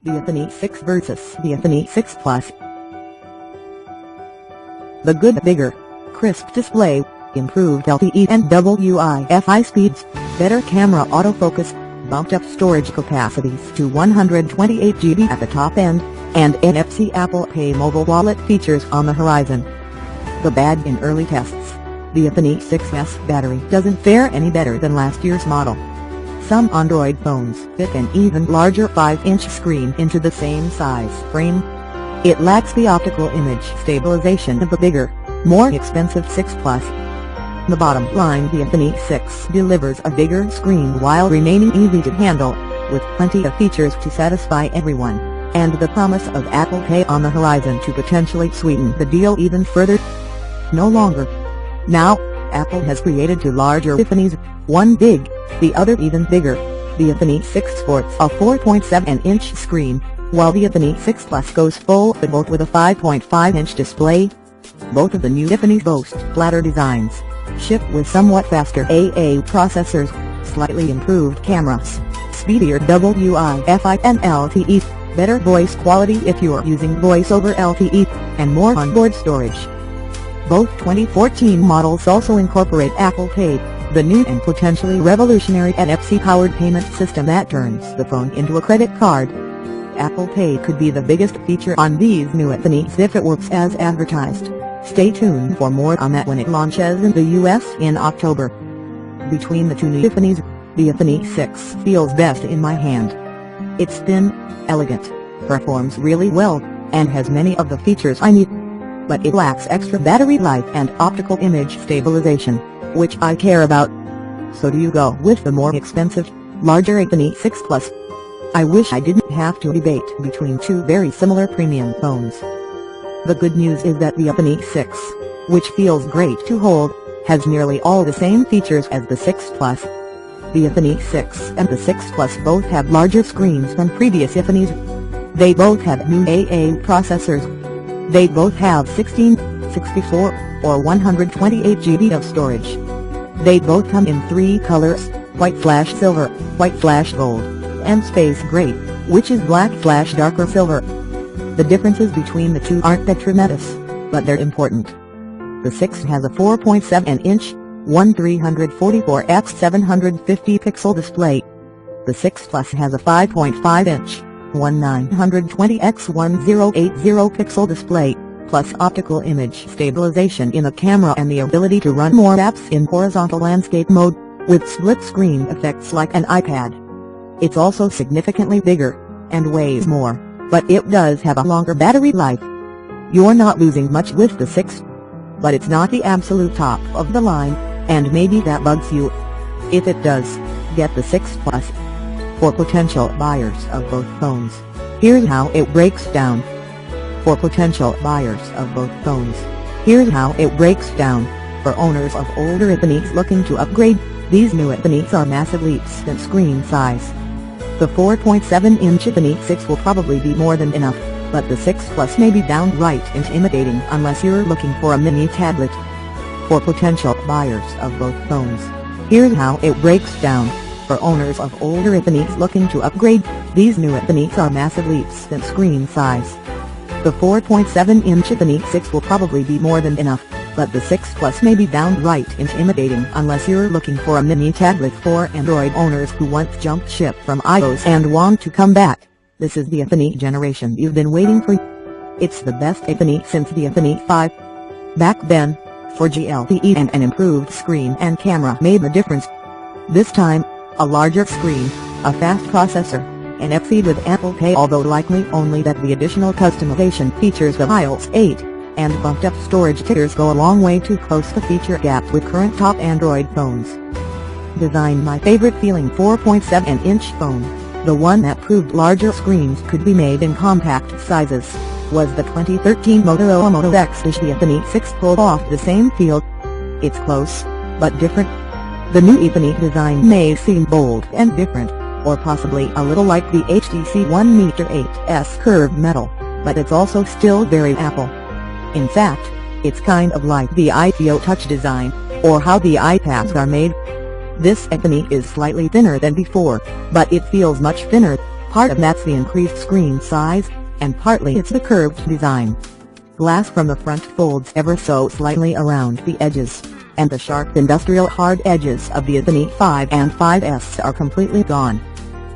the iPhone 6 versus the iPhone 6 Plus. The good bigger, crisp display, improved LTE and Wi-Fi speeds, better camera autofocus, bumped up storage capacities to 128 GB at the top end, and NFC Apple Pay mobile wallet features on the horizon. The bad in early tests, the iPhone 6s battery doesn't fare any better than last year's model. Some Android phones fit an even larger 5-inch screen into the same size frame. It lacks the optical image stabilization of the bigger, more expensive 6 Plus. The bottom line, the iPhone 6 delivers a bigger screen while remaining easy to handle, with plenty of features to satisfy everyone, and the promise of Apple Pay on the horizon to potentially sweeten the deal even further. No longer. Now, Apple has created two larger iPhones, one big, the other even bigger. The iPhone 6 sports a 4.7-inch screen, while the iPhone 6 Plus goes full both with a 5.5-inch display. Both of the new iPhones boast flatter designs, ship with somewhat faster AA processors, slightly improved cameras, speedier Wi-Fi and LTE, better voice quality if you're using voice over LTE, and more onboard storage. Both 2014 models also incorporate Apple Pay, the new and potentially revolutionary NFC-powered payment system that turns the phone into a credit card. Apple Pay could be the biggest feature on these new iPhones if it works as advertised. Stay tuned for more on that when it launches in the US in October. Between the two new iPhones, the iPhone 6 feels best in my hand. It's thin, elegant, performs really well, and has many of the features I need. But it lacks extra battery life and optical image stabilization, which I care about. So do you go with the more expensive, larger iPhone 6 Plus? I wish I didn't have to debate between two very similar premium phones. The good news is that the iPhone 6, which feels great to hold, has nearly all the same features as the 6 Plus. The iPhone 6 and the 6 Plus both have larger screens than previous iPhones. They both have new AA processors. They both have 16, 64, or 128 GB of storage. They both come in 3 colors, white flash silver, white flash gold, and space gray, which is black flash darker silver. The differences between the two aren't that tremendous, but they're important. The 6 has a 4.7-inch, 1344x750 pixel display. The 6 Plus has a 5.5-inch, 1920x1080 pixel display, plus optical image stabilization in the camera and the ability to run more apps in horizontal landscape mode, with split-screen effects like an iPad. It's also significantly bigger, and weighs more, but it does have a longer battery life. You're not losing much with the 6. But it's not the absolute top of the line, and maybe that bugs you. If it does, get the 6 Plus. For potential buyers of both phones, here's how it breaks down. For potential buyers of both phones, here's how it breaks down. For owners of older iPhones looking to upgrade, these new iPhones are massive leaps in screen size. The 4.7-inch iPhone 6 will probably be more than enough, but the 6 Plus may be downright intimidating unless you're looking for a mini tablet. For potential buyers of both phones, here's how it breaks down. For owners of older iPhones looking to upgrade, these new iPhones are massive leaps in screen size. The 4.7-inch iPhone 6 will probably be more than enough, but the 6 Plus may be downright intimidating unless you're looking for a mini tablet. For Android owners who once jumped ship from iOS and want to come back, this is the iPhone generation you've been waiting for. It's the best iPhone since the iPhone 5. Back then, 4G LTE and an improved screen and camera made the difference. This time, a larger screen, a fast processor, NFC with Apple Pay, although likely only that the additional customization features of iOS 8, and bumped up storage tiers go a long way to close the feature gap with current top Android phones. Designed my favorite feeling 4.7-inch phone, the one that proved larger screens could be made in compact sizes, was the 2013 Motorola Moto X. The iPhone 6 pulled off the same feel. It's close, but different. The new iPhone design may seem bold and different, or possibly a little like the HTC One 8's curved metal, but it's also still very Apple. In fact, it's kind of like the iPhone Touch design, or how the iPads are made. This iPhone is slightly thinner than before, but it feels much thinner, Part of that's the increased screen size, and partly it's the curved design. Glass from the front folds ever so slightly around the edges, and the sharp industrial hard edges of the Infinix 5 and 5S are completely gone.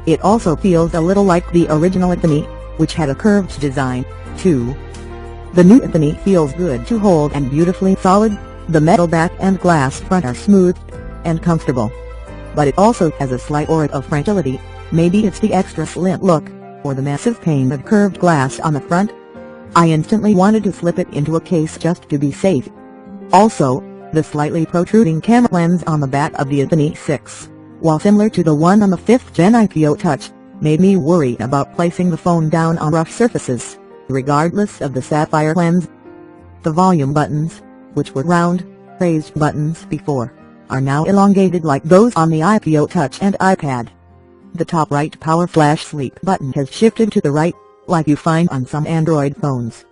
It also feels a little like the original Infinix, which had a curved design, too. The new Infinix feels good to hold and beautifully solid. The metal back and glass front are smooth and comfortable. But it also has a slight aura of fragility. Maybe it's the extra slim look, or the massive pane of curved glass on the front. I instantly wanted to slip it into a case just to be safe. Also, the slightly protruding camera lens on the back of the Infinix 6, while similar to the one on the 5th Gen IPO Touch, made me worry about placing the phone down on rough surfaces, regardless of the sapphire lens. The volume buttons, which were round, raised buttons before, are now elongated like those on the IPO Touch and iPad. The top right power flash sleep button has shifted to the right, like you find on some Android phones.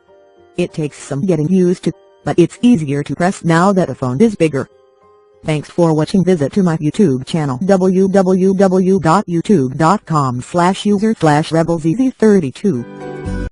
It takes some getting used to, but it's easier to press now that the phone is bigger. Thanks for watching. Visit to my YouTube channel www.youtube.com/user/rebelzz32.